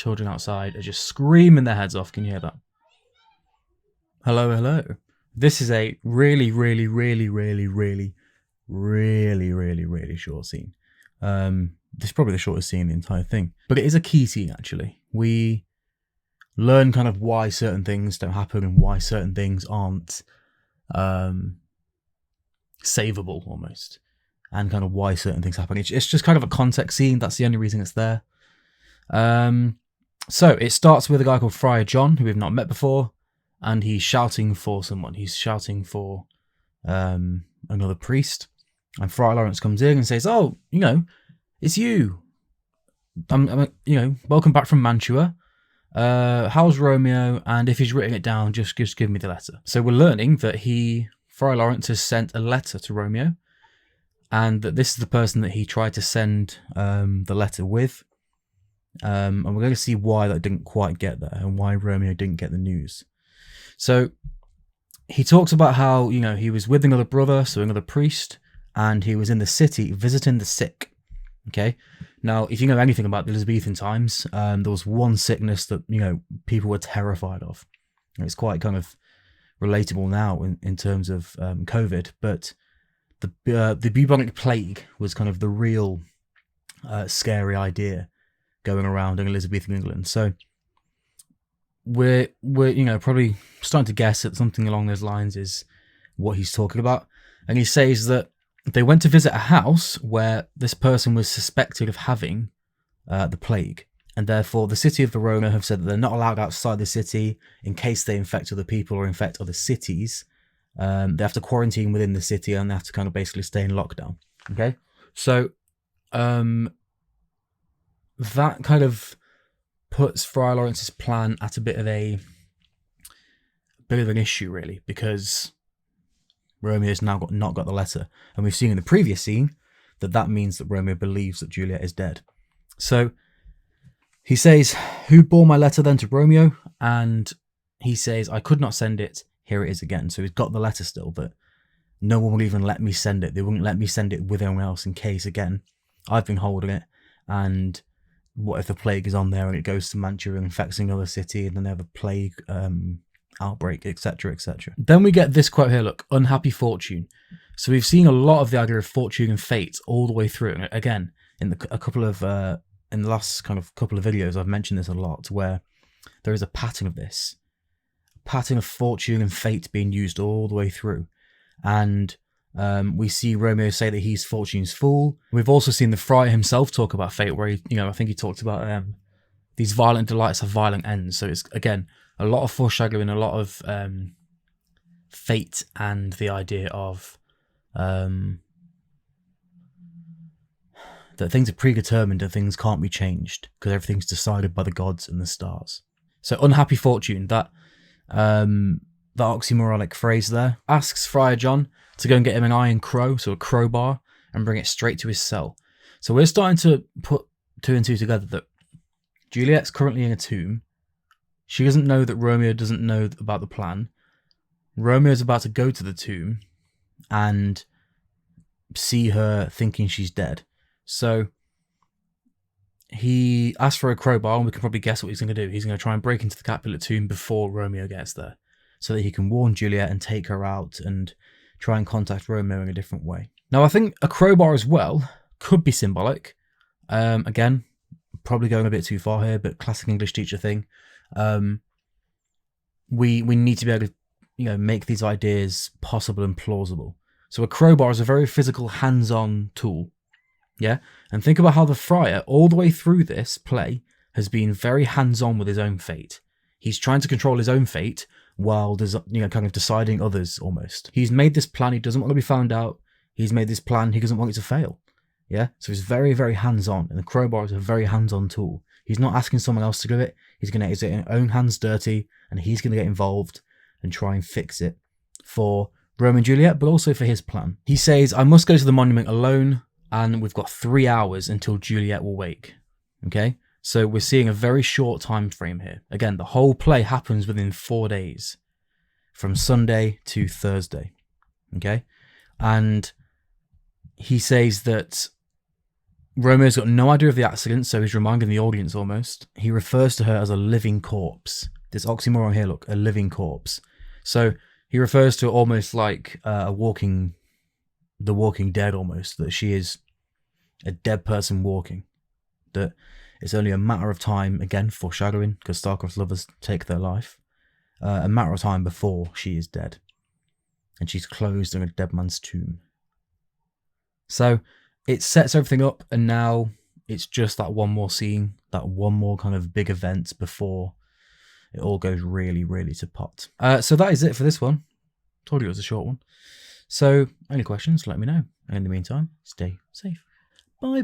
children outside are just screaming their heads off. Can you hear that? Hello, hello. This is a really, really, really, really, really, really, really, really short scene. This is probably the shortest scene in the entire thing, but it is a key scene actually. We learn kind of why certain things don't happen and why certain things aren't savable almost, and kind of why certain things happen. It's just kind of a context scene. That's the only reason it's there. So it starts with a guy called Friar John, who we've not met before, and he's shouting for someone. He's shouting for another priest, and Friar Lawrence comes in and says, "Oh, it's you. I'm welcome back from Mantua. How's Romeo? And if he's written it down, just give me the letter." So we're learning that Friar Lawrence has sent a letter to Romeo, and that this is the person that he tried to send the letter with. And we're going to see why that didn't quite get there and why Romeo didn't get the news. So he talks about how, he was with another brother, so another priest, and he was in the city visiting the sick. Okay. Now, if you know anything about the Elizabethan times, there was one sickness that, people were terrified of. And it's quite kind of relatable now in terms of COVID, but the bubonic plague was kind of the real scary idea going around in Elizabethan England. So we're probably starting to guess that something along those lines is what he's talking about. And he says that they went to visit a house where this person was suspected of having the plague, and therefore the city of Verona have said that they're not allowed outside the city in case they infect other people or infect other cities. They have to quarantine within the city, and they have to kind of basically stay in lockdown. Okay, so that kind of puts Friar Lawrence's plan at a bit of an issue, really, because Romeo's now not got the letter, and we've seen in the previous scene that means that Romeo believes that Juliet is dead. So he says, "Who bore my letter then to Romeo?" And he says, "I could not send it. Here it is again." So he's got the letter still, but no one will even let me send it. They wouldn't let me send it with anyone else in case, again, I've been holding it, and what if the plague is on there and it goes to Mantua and infects another city, and then they have a plague outbreak, etc., etc. Then we get this quote here, look, "unhappy fortune." So we've seen a lot of the idea of fortune and fate all the way through. And again, in the last kind of couple of videos, I've mentioned this a lot, where there is a pattern of this, pattern of fortune and fate being used all the way through. And we see Romeo say that he's fortune's fool. We've also seen the friar himself talk about fate, where I think he talked about these violent delights have violent ends. So it's, again, a lot of foreshadowing, a lot of fate, and the idea of that things are predetermined and things can't be changed because everything's decided by the gods and the stars. So unhappy fortune, that oxymoronic phrase there, asks Friar John to go and get him an iron crow, so a crowbar, and bring it straight to his cell. So we're starting to put two and two together, that Juliet's currently in a tomb. She doesn't know that Romeo doesn't know about the plan. Romeo's about to go to the tomb and see her thinking she's dead. So he asks for a crowbar, and we can probably guess what he's going to do. He's going to try and break into the Capulet tomb before Romeo gets there, so that he can warn Juliet and take her out and try and contact Romeo in a different way. Now, I think a crowbar as well could be symbolic. Again, probably going a bit too far here, but classic English teacher thing. We need to be able to, make these ideas possible and plausible. So a crowbar is a very physical, hands-on tool. Yeah, and think about how the friar, all the way through this play, has been very hands-on with his own fate. He's trying to control his own fate while kind of deciding others almost. He's made this plan, he doesn't want to be found out. He's made this plan, he doesn't want it to fail. Yeah, so he's very, very hands-on, and the crowbar is a very hands-on tool. He's not asking someone else to do it. He's going to get his own hands dirty, and he's going to get involved and try and fix it for Romeo and Juliet, but also for his plan. He says, "I must go to the monument alone, and we've got 3 hours until Juliet will wake." Okay, so we're seeing a very short time frame here. Again, the whole play happens within 4 days, from Sunday to Thursday. Okay, and he says that Romeo's got no idea of the accident, so he's reminding the audience almost. He refers to her as a living corpse. This oxymoron here, look, a living corpse. So he refers to it almost like the Walking Dead almost, that she is a dead person walking. That it's only a matter of time, again, foreshadowing, because Starcraft's lovers take their life. A matter of time before she is dead. And she's closed in a dead man's tomb. So it sets everything up, and now it's just that one more scene, that one more kind of big event before it all goes really, really to pot. So that is it for this one. Told you it was a short one. So any questions, let me know. And in the meantime, stay safe. Bye-bye.